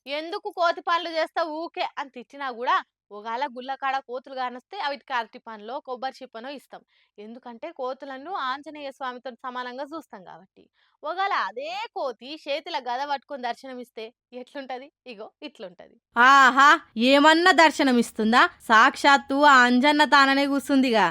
ఎందుకు కోతి పనులు చేస్తావు ఊకే అని తిట్టినా గూడా, ఒగాల గుళ్ళ కాడ కోతులు కానొస్తే అవిటికి అరటి పండ్లో, కొబ్బరి చిప్పనో ఇస్తాం. ఎందుకంటే కోతులను ఆంజనేయ స్వామితోని సమానంగా చూస్తాం కాబట్టి. ఒగాల అదే కోతి చేతిల గద పట్టుకొని దర్శనమిస్తే ఎట్లుంటది? ఇగో ఇట్లుంటది. ఆహా! ఏమన్నా దర్శనమిస్తుందా? సాక్షాత్తు ఆ అంజన్న తాననే కూసుందిగా.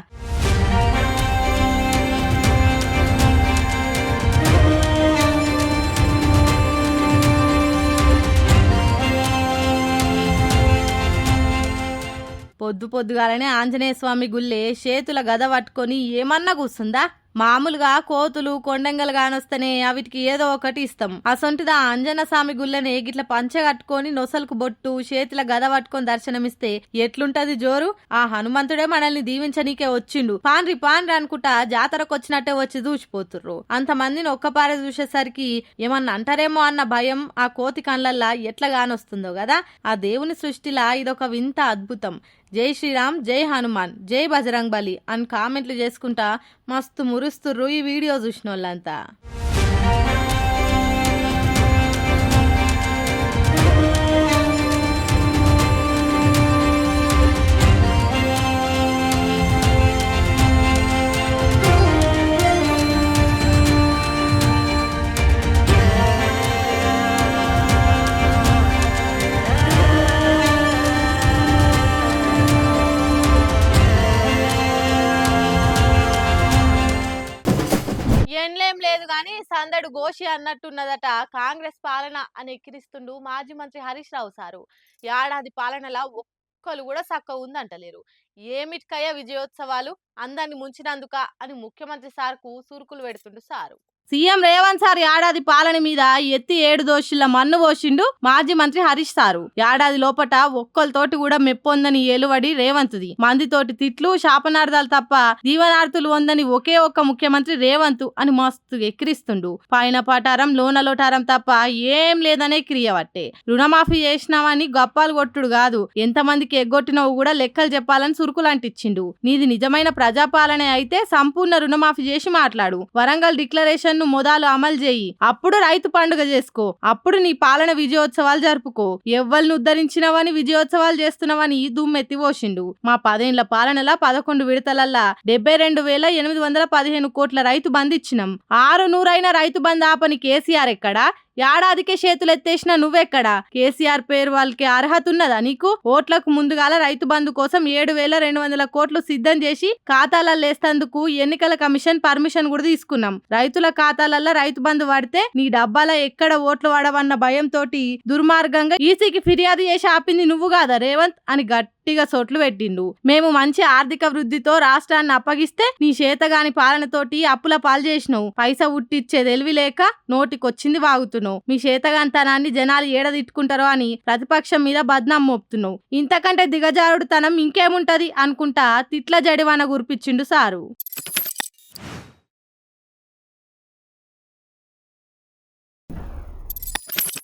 పొద్దు పొద్దుగాలనే ఆంజనేయ స్వామి గుళ్ళే చేతుల గద పట్టుకొని ఏమన్నా కూసుందా? మామూలుగా కోతులు కొండంగలు కానొస్తేనే అవిటికి ఏదో ఒకటి ఇస్తాం. అసొంటిదా అంజన్న స్వామి గుళ్ళనే గిట్ల పంచె కట్టుకొని నొసలకు బొట్టు చేతుల గద పట్టుకొని దర్శనమిస్తే ఎట్లుంటది జోరు? ఆ హనుమంతుడే మనల్ని దీవించనీకే వచ్చిండు. పాన్రి పాన్రి అనుకుంటా జాతరకు వచ్చినట్టే వచ్చి చూసిపోతుర్రు. అంతమందిని ఒక్కపారే చూసేసరికి ఏమన్నా అంటారేమో అన్న భయం ఆ కోతి కళ్ళల్లా ఎట్లా గానొస్తుందో గదా. ఆ దేవుని సృష్టిలా ఇదొక వింత అద్భుతం. జై శ్రీరామ్, జై హనుమాన్, జై బజరంగ్ బలి అని కామెంట్లు చేసుకుంటా మస్తు మురుస్తుర్రు ఈ వీడియో చూసిన వాళ్ళంతా. ఎండ్లేం లేదు గాని సందడు గోషి అన్నట్టున్నదట కాంగ్రెస్ పాలన అని ఎక్కిరిస్తుండు మాజీ మంత్రి హరీష్ రావు సారు. ఏడాది పాలనలా ఒక్కలు కూడా సక్క ఉందంటలేరు. ఏమిటికయ్యా విజయోత్సవాలు అందరిని ముంచినందుక అని ముఖ్యమంత్రి సార్కు సురుకులు పెడుతుండు సారు. సీఎం రేవంత్ సార్ ఏడాది పాలన మీద ఎత్తి 7 దోషుల మన్ను పోసిండు మాజీ మంత్రి హరీష్ సారు. ఏడాది లోపట ఒక్కలతోటి కూడా మెప్పొందని ఏలువడి రేవంత్ది. మందితోటి తిట్లు శాపనార్థాలు తప్ప దీవనార్థులు వందని ఒకే ఒక్క ముఖ్యమంత్రి రేవంత్ అని మస్తు ఎక్కిరిస్తుండు. పైన పటారం లోన లోటారం తప్ప ఏం లేదనే క్రియవట్టే. రుణమాఫీ చేసినామని గప్పాలు కొట్టుడు కాదు, ఎంతమందికి ఎగ్గొట్టినవు కూడా లెక్కలు చెప్పాలని సురుకులు అంటించిండు. నీది నిజమైన ప్రజాపాలనే అయితే సంపూర్ణ రుణమాఫీ చేసి మాట్లాడు. వరంగల్ డిక్లరేషన్ మొదలు అమలు చేయి. అప్పుడు రైతు పండుగ చేసుకో. అప్పుడు నీ పాలన విజయోత్సవాలు జరుపుకో. ఎవ్వల్ని ఉద్ధరించినవని విజయోత్సవాలు చేస్తున్నవని దుమ్మెత్తి పోసిండు. మా 10 ఏళ్ల పాలనలా 11 విడతలల్లా 72,815 కోట్ల రైతు బంధు ఇచ్చినాం. 600 రైతు బంధు ఆపని కేసీఆర్ ఎక్కడా? ఏడాదికే చేతులెత్తేసిన నువ్వెక్కడా? కేసీఆర్ పేరు వాళ్ళకి అర్హత ఉన్నదా నీకు? ఓట్లకు ముందుగాల రైతు బంధు కోసం 7,200 కోట్లు సిద్ధం చేసి ఖాతాలలో వేస్తందుకు ఎన్నికల కమిషన్ పర్మిషన్ కూడా తీసుకున్నాం. రైతుల ఖాతాలలో రైతు బంధు పడితే నీ డబ్బాల ఎక్కడ ఓట్లు పడవన్న భయంతోటి దుర్మార్గంగా ఈసీకి ఫిర్యాదు చేసి ఆపింది నువ్వు కాదా రేవంత్ అని గట్టిగా సోట్లు పెట్టిండు. మేము మంచి ఆర్థిక వృద్ధితో రాష్ట్రాన్ని అప్పగిస్తే నీ చేతగాని పాలనతోటి అప్పుల పాలు చేసినావు. పైసా ఉట్టిచ్చే తెలివి లేక నోటికొచ్చింది వాగుతున్నావు. మీ చేతగాంతనాన్ని జనాలు ఏడదిట్టుకుంటారో అని ప్రతిపక్షం మీద బద్నాం మోపుతున్నావు. ఇంతకంటే దిగజారుడుతనం ఇంకేముంటది అనుకుంటా తిట్ల జడివాన గురిపించిండు సారు.